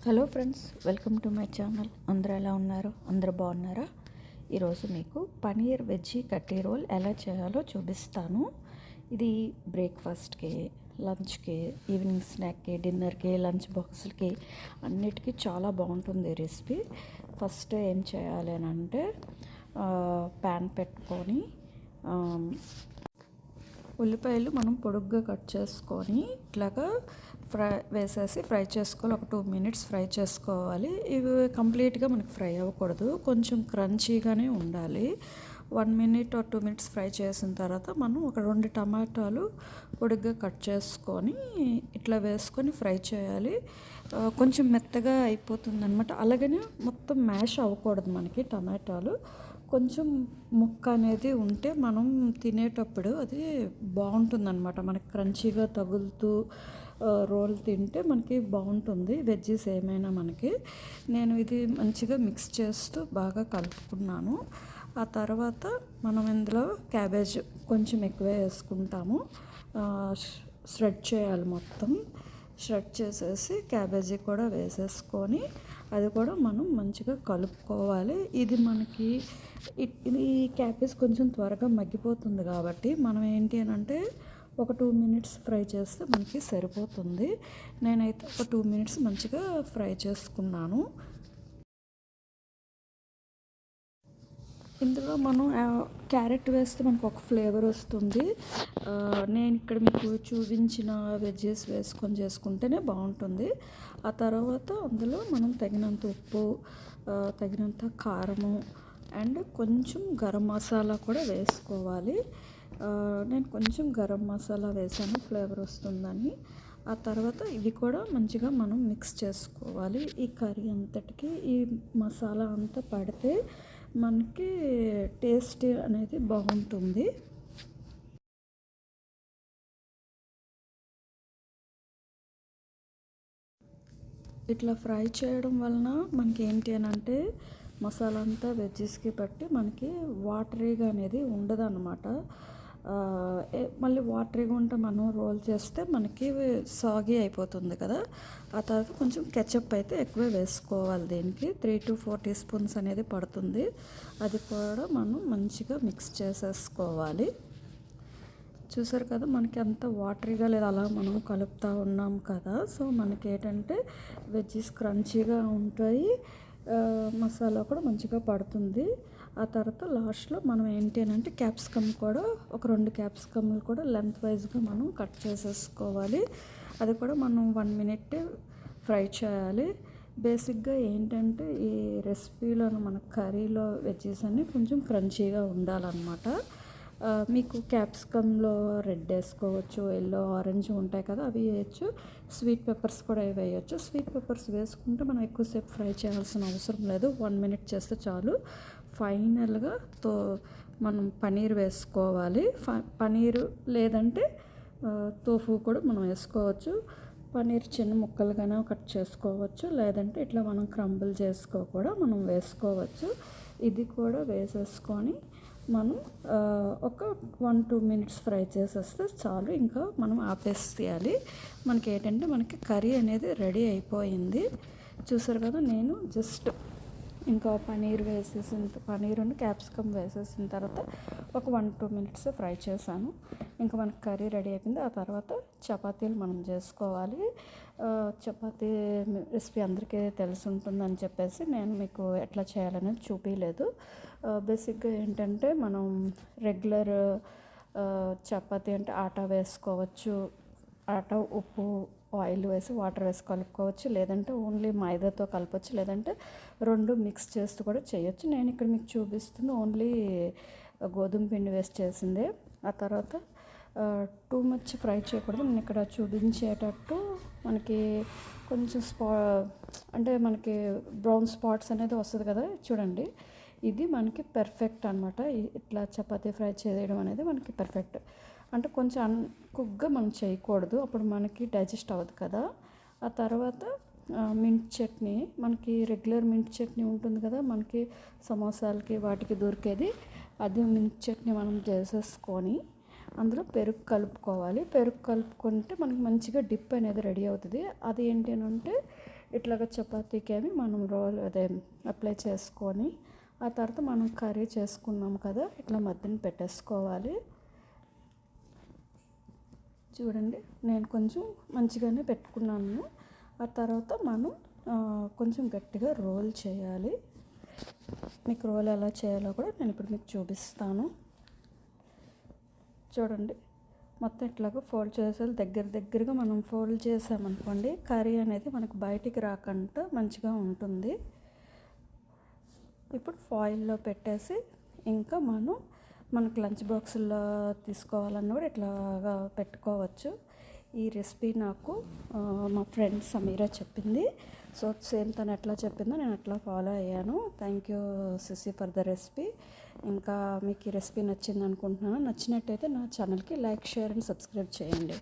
Hello friends, welcome to my channel. అందరూ ఎలా ఉన్నారు? అందరూ బాగున్నారా? ఈరోజు మీకు పనీర్ వెజ్జీ కట్టీ రోల్ ఎలా చేయాలో చూపిస్తాను. ఇది బ్రేక్ఫాస్ట్కి, లంచ్కి, ఈవినింగ్ స్నాక్కి, డిన్నర్కి, లంచ్ బాక్స్కి అన్నిటికీ చాలా బాగుంటుంది ఈ రెసిపీ. ఫస్ట్ ఏం చేయాలి అని అంటే ప్యాన్ పెట్టుకొని ఉల్లిపాయలు మనం పొడుగ్గా కట్ చేసుకొని ఇట్లాగా ఫ్రై చేసుకోవాలి. ఒక 2 minutes ఫ్రై చేసుకోవాలి. ఇవి కంప్లీట్గా మనకి ఫ్రై అవ్వకూడదు, కొంచెం క్రంచీగానే ఉండాలి. 1 minute or 2 minutes ఫ్రై చేసిన తర్వాత మనం ఒక 2 టమాటాలు పొడుగ్గా కట్ చేసుకొని ఇట్లా వేసుకొని ఫ్రై చేయాలి. కొంచెం మెత్తగా అయిపోతుంది అనమాట. అలాగనే మొత్తం మ్యాష్ అవ్వకూడదు. మనకి టమాటాలు కొంచెం ముక్క అనేది ఉంటే మనం తినేటప్పుడు అది బాగుంటుందన్నమాట. మనకి క్రంచీగా తగులుతూ రోల్ తింటే మనకి బాగుంటుంది. వెజ్జీస్ ఏమైనా మనకి. నేను ఇది మంచిగా మిక్స్ చేస్తూ బాగా కలుపుకున్నాను. ఆ తర్వాత మనం ఇందులో క్యాబేజ్ కొంచెం ఎక్కువే వేసుకుంటాము. ష్రెడ్ చేయాలి, మొత్తం ష్రెడ్ చేసేసి క్యాబేజీ కూడా వేసేసుకొని అది కూడా మనం మంచిగా కలుపుకోవాలి. ఇది మనకి ఇది క్యాబేజ్ కొంచెం త్వరగా మగ్గిపోతుంది కాబట్టి మనం ఏంటి అని అంటే ఒక 2 minutes ఫ్రై చేస్తే మనకి సరిపోతుంది. నేనైతే ఒక 2 minutes మంచిగా ఫ్రై చేసుకున్నాను. ఇందులో మనం క్యారెట్ వేస్తే మనకు ఒక ఫ్లేవర్ వస్తుంది. నేను ఇక్కడ మీకు చూపించిన వెజ్జెస్ వేసుకొని చేసుకుంటేనే బాగుంటుంది. ఆ తర్వాత అందులో మనం తగినంత ఉప్పు, తగినంత కారము అండ్ కొంచెం గరం మసాలా కూడా వేసుకోవాలి. నేను కొంచెం గరం మసాలా వేసాను ఫ్లేవర్ వస్తుందని. ఆ తర్వాత ఇవి కూడా మంచిగా మనం మిక్స్ చేసుకోవాలి. ఈ కర్రీ అంతటికి ఈ మసాలా అంతా పడితే మనకి టేస్ట్ అనేది బాగుంటుంది. ఇట్లా ఫ్రై చేయడం వలన మనకి ఏంటి అని అంటే మసాలా అంతా వెజ్జెస్కి పట్టి మనకి వాటరీగా అనేది ఉండదు అన్నమాట. మళ్ళీ వాటరీగా ఉంటే మనం రోల్ చేస్తే మనకి సాగి అయిపోతుంది కదా. ఆ తర్వాత కొంచెం కెచప్ అయితే ఎక్కువ వేసుకోవాలి. దీనికి 3 to 4 teaspoons అనేది పడుతుంది. అది కూడా మనం మంచిగా మిక్స్ చేసేసుకోవాలి. చూసారు కదా, మనకి అంత వాటరీగా లేదు, అలా మనం కలుపుతూ ఉన్నాం కదా. సో మనకి ఏంటంటే వెజ్జెస్ క్రంచీగా ఉంటాయి, మసాలా కూడా మంచిగా పడుతుంది. ఆ తర్వాత లాస్ట్లో మనం ఏంటి అని అంటే క్యాప్సికమ్ కూడా ఒక 2 క్యాప్సికమ్లు కూడా లెంత్ వైజ్గా మనం కట్ చేసేసుకోవాలి. అది కూడా మనం 1 minute ఫ్రై చేయాలి. బేసిక్గా ఏంటంటే ఈ రెసిపీలో మన కర్రీలో వెజ్జెస్ అన్నీ కొంచెం క్రంచీగా ఉండాలన్నమాట. మీకు క్యాప్సికమ్లో రెడ్ వేసుకోవచ్చు, ఎల్లో, ఆరెంజ్ ఉంటాయి కదా, అవి వేయచ్చు. స్వీట్ పెప్పర్స్ కూడా వేయచ్చు. స్వీట్ పెప్పర్స్ వేసుకుంటే మనం ఎక్కువసేపు ఫ్రై చేయాల్సిన అవసరం లేదు, 1 minute చేస్తే చాలు. ఫైనల్గా మనం పనీర్ వేసుకోవాలి. పనీరు లేదంటే తోఫు కూడా మనం వేసుకోవచ్చు. పనీర్ చిన్న ముక్కలుగానే కట్ చేసుకోవచ్చు, లేదంటే ఇట్లా మనం క్రంబుల్ చేసుకో కూడా మనం వేసుకోవచ్చు. ఇది కూడా వేసేసుకొని మనం ఒక 1-2 minutes ఫ్రై చేసేస్తే చాలు. ఇంకా మనం ఆపేసేయాలి. మనకి ఏంటంటే మనకి కర్రీ అనేది రెడీ అయిపోయింది. చూసారు కదా, నేను జస్ట్ ఇంకా పనీర్ క్యాప్సికమ్ వేసేసిన తర్వాత ఒక 1-2 minutes ఫ్రై చేశాను. ఇంకా మనకి కర్రీ రెడీ అయిపోయింది. ఆ తర్వాత చపాతీలు మనం చేసుకోవాలి. చపాతీ రెసిపీ అందరికీ తెలిసి ఉంటుందని చెప్పేసి నేను మీకు ఎట్లా చేయాలనేది చూపించలేదు. బేసిక్గా ఏంటంటే మనం రెగ్యులర్ చపాతీ అంటే ఆటా వేసుకోవచ్చు. ఆటా, ఉప్పు, ఆయిల్ వేసి వాటర్ వేసి కలుపుకోవచ్చు, లేదంటే ఓన్లీ మైదాతో కలపచ్చు, లేదంటే 2 మిక్స్ చేస్తూ కూడా చేయొచ్చు. నేను ఇక్కడ మీకు చూపిస్తుంది ఓన్లీ గోధుమ పిండి వేసి చేసిందే. ఆ తర్వాత టూ మచ్ ఫ్రై చేయకూడదు. నేను ఇక్కడ చూపించేటట్టు మనకి కొంచెం అంటే మనకి బ్రౌన్ స్పాట్స్ అనేది వస్తుంది కదా, చూడండి. ఇది మనకి పర్ఫెక్ట్ అనమాట. ఇట్లా చపాతీ ఫ్రై చేయడం అనేది మనకి పర్ఫెక్ట్. అంటే కొంచెం కుక్గా మనం చేయకూడదు, అప్పుడు మనకి డైజెస్ట్ అవ్వదు కదా. ఆ తర్వాత మింట్ చట్నీ, మనకి రెగ్యులర్ మింట్ చట్నీ ఉంటుంది కదా, మనకి సమోసాలకి వాటికి దొరికేది. అది మింట్ చట్నీ మనం చేసేసుకొని అందులో పెరుగు కలుపుకోవాలి. పెరుగు కలుపుకుంటే మనకి మంచిగా డిప్ అనేది రెడీ అవుతుంది. అది ఏంటి అని అంటే ఇట్లాగ చపాతీకేమి మనం రోల్ అదే అప్లై చేసుకొని ఆ తర్వాత మనం కర్రీ చేసుకున్నాం కదా, ఇట్లా మధ్యన పెట్టేసుకోవాలి. చూడండి నేను కొంచెం మంచిగానే పెట్టుకున్నాను. ఆ తర్వాత మనం కొంచెం గట్టిగా రోల్ చేయాలి. మీకు రోల్ ఎలా చేయాలో కూడా నేను ఇప్పుడు మీకు చూపిస్తాను. చూడండి మొత్తం ఇట్లాగా ఫోల్డ్ చేసేది దగ్గరగా మనం ఫోల్డ్ చేసామనుకోండి, కర్రీ అనేది మనకు బయటికి రాకుండా మంచిగా ఉంటుంది. ఇప్పుడు ఫాయిల్లో పెట్టేసి ఇంకా మనకు లంచ్ బాక్సుల్లో తీసుకోవాలన్నా కూడా ఇట్లాగా పెట్టుకోవచ్చు. ఈ రెసిపీ నాకు మా ఫ్రెండ్ సమీరా చెప్పింది. సో సేమ్ తను ఎట్లా చెప్పిందో నేను అట్లా ఫాలో అయ్యాను. Thank you CC for the recipe. ఇంకా మీకు ఈ రెసిపీ నచ్చింది అనుకుంటున్నాను. నచ్చినట్టయితే నా ఛానల్కి లైక్, షేర్ అండ్ సబ్స్క్రైబ్ చేయండి.